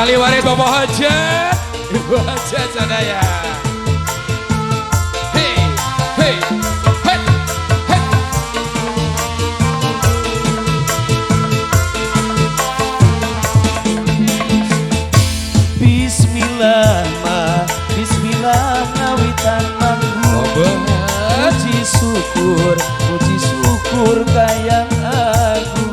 ahli waris Bapak Hajat, Ibu Hajat Sadaya. Hey, hey, hey, hey. Bismillah ma, Bismillah ngawitan manggu. Puji syukur kayang aku.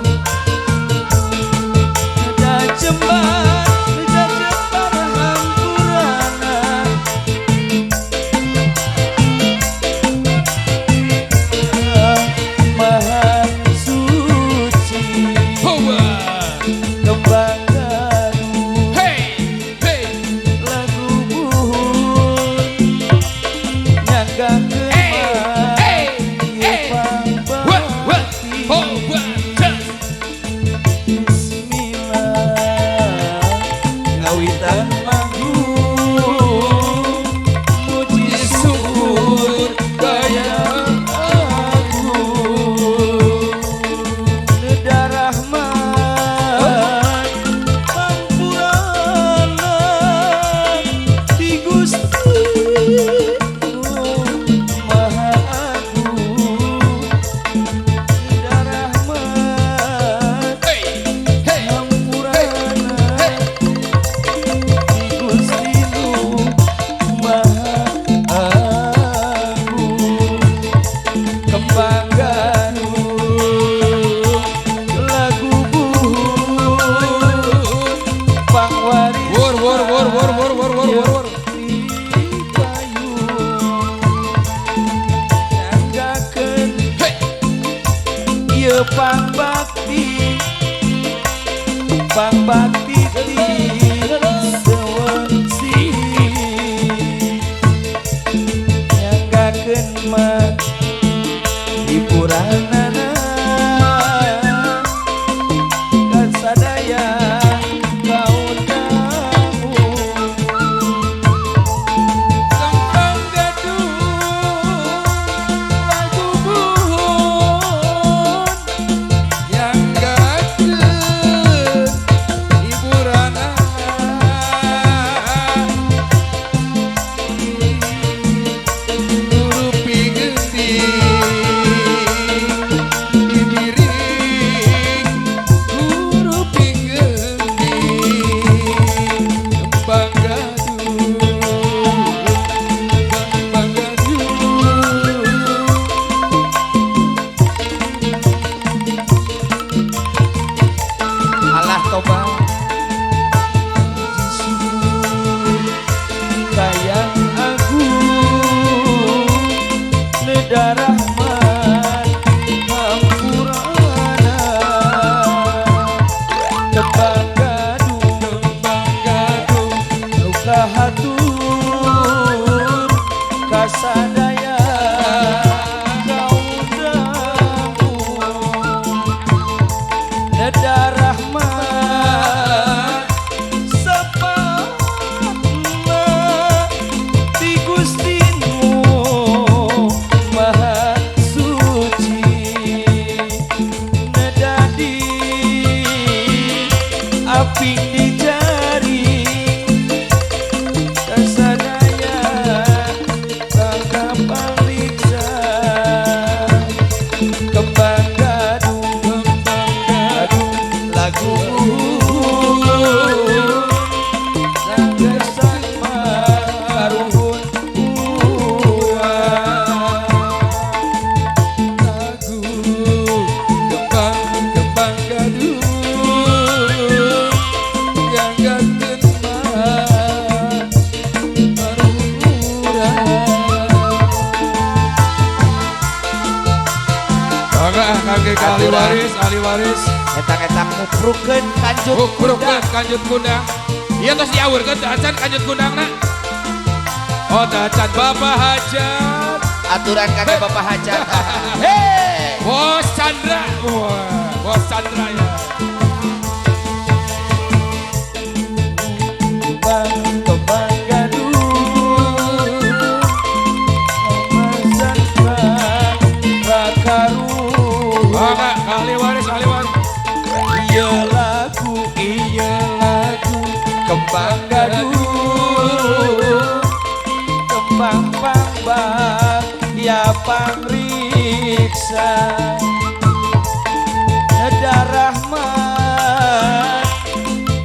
Pang bakti sewengsi nyanggakeun mah hiburanana kan sadaya kaun kamu kembang gaduh lagu buhun nyanggakeun Rahman Hampurana Kembang gaduh Luka hatur Kasadaya Kau damu Neda Rahman Sepatna Di Gustinu api di jari kasadaya bangga paliksa kembang gaduh lagu langgesan karuhun lagu kembang gaduh ahli waris Etak-etak muprukeun kanjut kundang iya tos diaweurkeun dacan kanjut kundang na oh dacan Bapak Hajat aturan kaki Bapak Hajat hei Bos Chandra Bos Chandra ya kembang gaduh mamasan rakaru ahli waris iya lagu kembang kembang gaduh kembang pambak ya pangriksa darah mat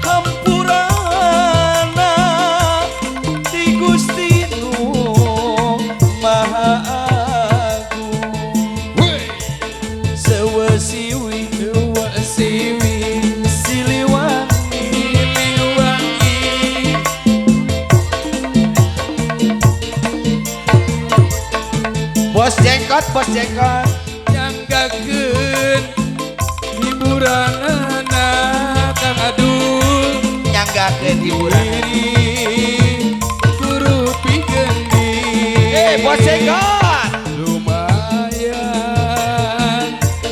hampurana di Gusti Nu Maha Agung sewesiwi siliwangi Bos jenggot yang gageun hiburan anak Kang Adul nyanggakeun hiburan. guru pigendi Bos jenggot. lumayan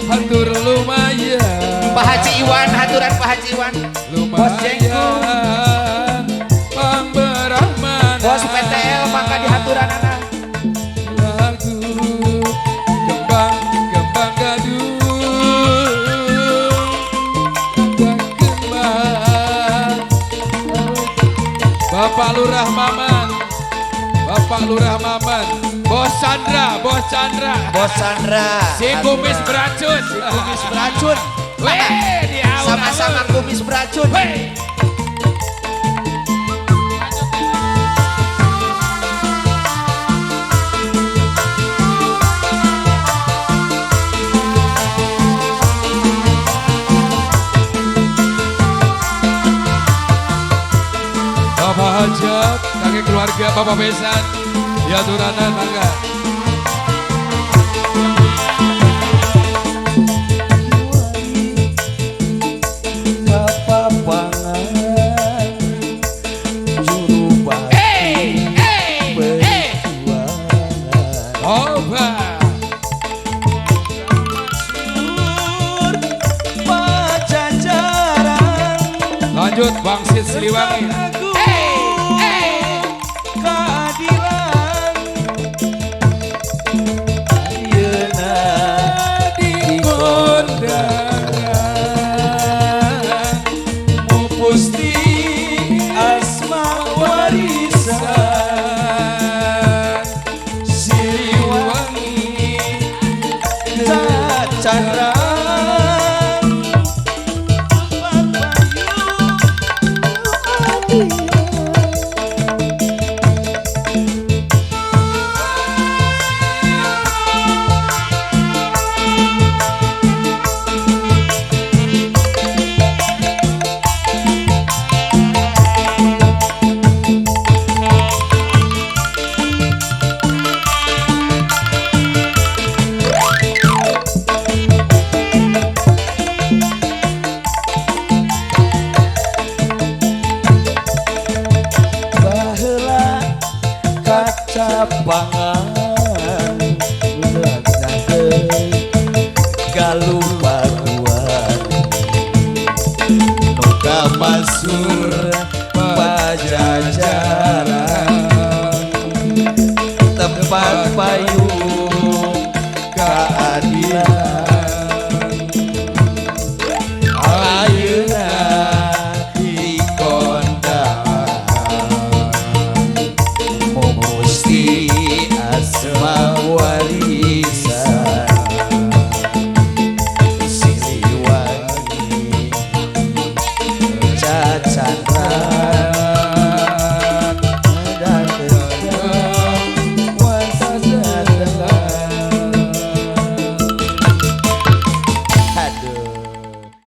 hatur lumayan Pak Haji Iwan, haturan Pak Haji Iwan. Bos jenggot. lumayan pamberahman Bos PTL mangga di haturan anak. lagu kembang gaduh kembang Bapak Lurah Maman Bos Chandra Bos Sandra. si kumis beracun Kumis beracun. weh di awal Sama-sama kumis beracun. weh Bapak Hajat, kakek keluarga Bapak Besan, ya turanan mangga. kapapangan juru bakti perjuangan Oba, Sur Pajajaran lanjut Wangsit Siliwangi. Agung keadilan ayeuna dikondangan mupusti asma warisan Siliwangi Chandra baheula kaca pangan uleugnakeun galuh paguan nu kamasur pajajaran tempat payu